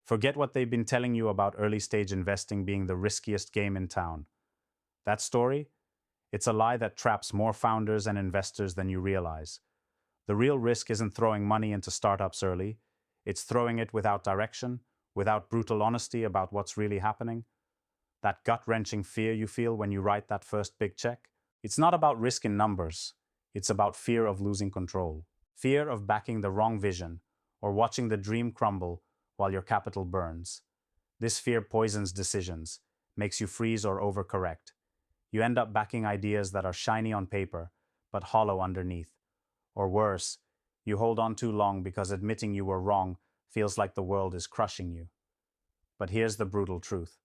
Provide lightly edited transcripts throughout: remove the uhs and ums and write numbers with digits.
Forget what they've been telling you about early stage investing being the riskiest game in town. That story? It's a lie that traps more founders and investors than you realize. The real risk isn't throwing money into startups early, it's throwing it without direction, without brutal honesty about what's really happening. That gut-wrenching fear you feel when you write that first big check? It's not about risk in numbers, it's about fear of losing control. Fear of backing the wrong vision, or watching the dream crumble while your capital burns. This fear poisons decisions, makes you freeze or overcorrect. You end up backing ideas that are shiny on paper, but hollow underneath. Or worse, you hold on too long because admitting you were wrong feels like the world is crushing you. But here's the brutal truth.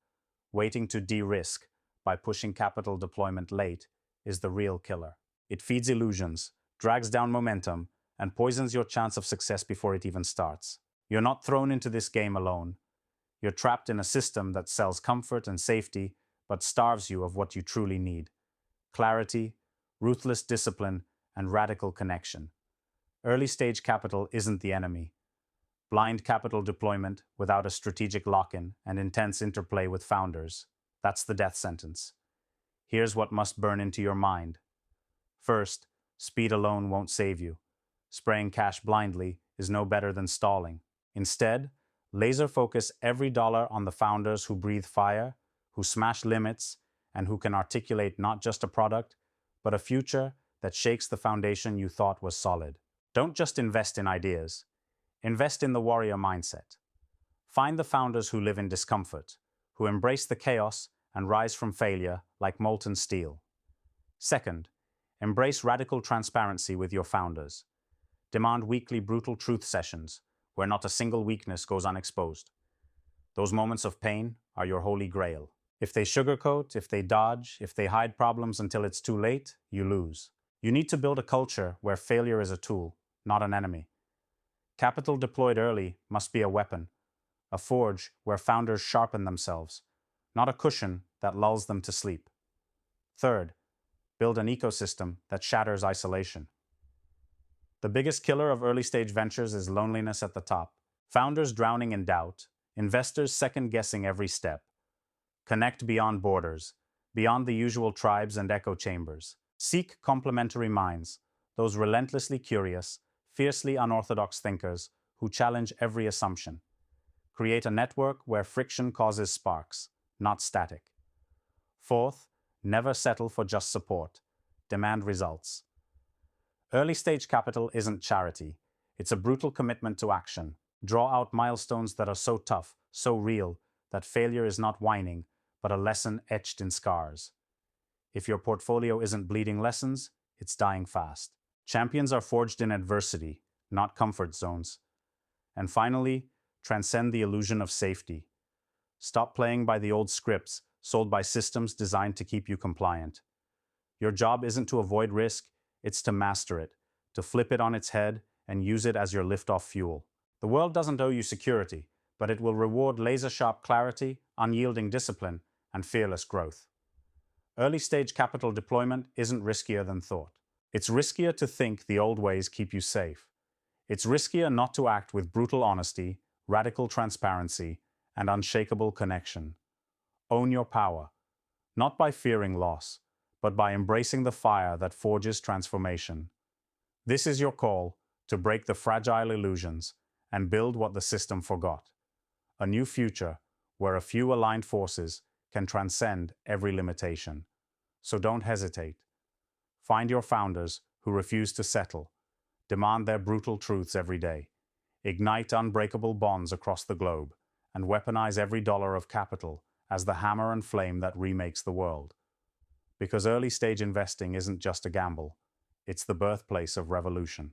Waiting to de-risk by pushing capital deployment late is the real killer. It feeds illusions, drags down momentum, and poisons your chance of success before it even starts. You're not thrown into this game alone. You're trapped in a system that sells comfort and safety, but starves you of what you truly need: clarity, ruthless discipline, and radical connection. Early stage capital isn't the enemy. Blind capital deployment without a strategic lock-in and intense interplay with founders, that's the death sentence. Here's what must burn into your mind. First, speed alone won't save you. Spraying cash blindly is no better than stalling. Instead, laser focus every dollar on the founders who breathe fire, who smash limits, and who can articulate not just a product, but a future that shakes the foundation you thought was solid. Don't just invest in ideas. Invest in the warrior mindset. Find the founders who live in discomfort, who embrace the chaos and rise from failure like molten steel. Second, embrace radical transparency with your founders. Demand weekly brutal truth sessions where not a single weakness goes unexposed. Those moments of pain are your holy grail. If they sugarcoat, if they dodge, if they hide problems until it's too late, you lose. You need to build a culture where failure is a tool, not an enemy. Capital deployed early must be a weapon, a forge where founders sharpen themselves, not a cushion that lulls them to sleep. Third, build an ecosystem that shatters isolation. The biggest killer of early-stage ventures is loneliness at the top. Founders drowning in doubt, investors second-guessing every step. Connect beyond borders, beyond the usual tribes and echo chambers. Seek complementary minds, those relentlessly curious, fiercely unorthodox thinkers who challenge every assumption. Create a network where friction causes sparks, not static. Fourth, never settle for just support. Demand results. Early-stage capital isn't charity. It's a brutal commitment to action. Draw out milestones that are so tough, so real, that failure is not whining, but a lesson etched in scars. If your portfolio isn't bleeding lessons, it's dying fast. Champions are forged in adversity, not comfort zones. And finally, transcend the illusion of safety. Stop playing by the old scripts sold by systems designed to keep you compliant. Your job isn't to avoid risk, it's to master it, to flip it on its head and use it as your lift-off fuel. The world doesn't owe you security, but it will reward laser-sharp clarity, unyielding discipline, and fearless growth. Early-stage capital deployment isn't riskier than thought. It's riskier to think the old ways keep you safe. It's riskier not to act with brutal honesty, radical transparency, and unshakable connection. Own your power, not by fearing loss, but by embracing the fire that forges transformation. This is your call to break the fragile illusions and build what the system forgot. A new future where a few aligned forces can transcend every limitation. So don't hesitate. Find your founders who refuse to settle. Demand their brutal truths every day. Ignite unbreakable bonds across the globe and weaponize every dollar of capital as the hammer and flame that remakes the world. Because early-stage investing isn't just a gamble, it's the birthplace of revolution.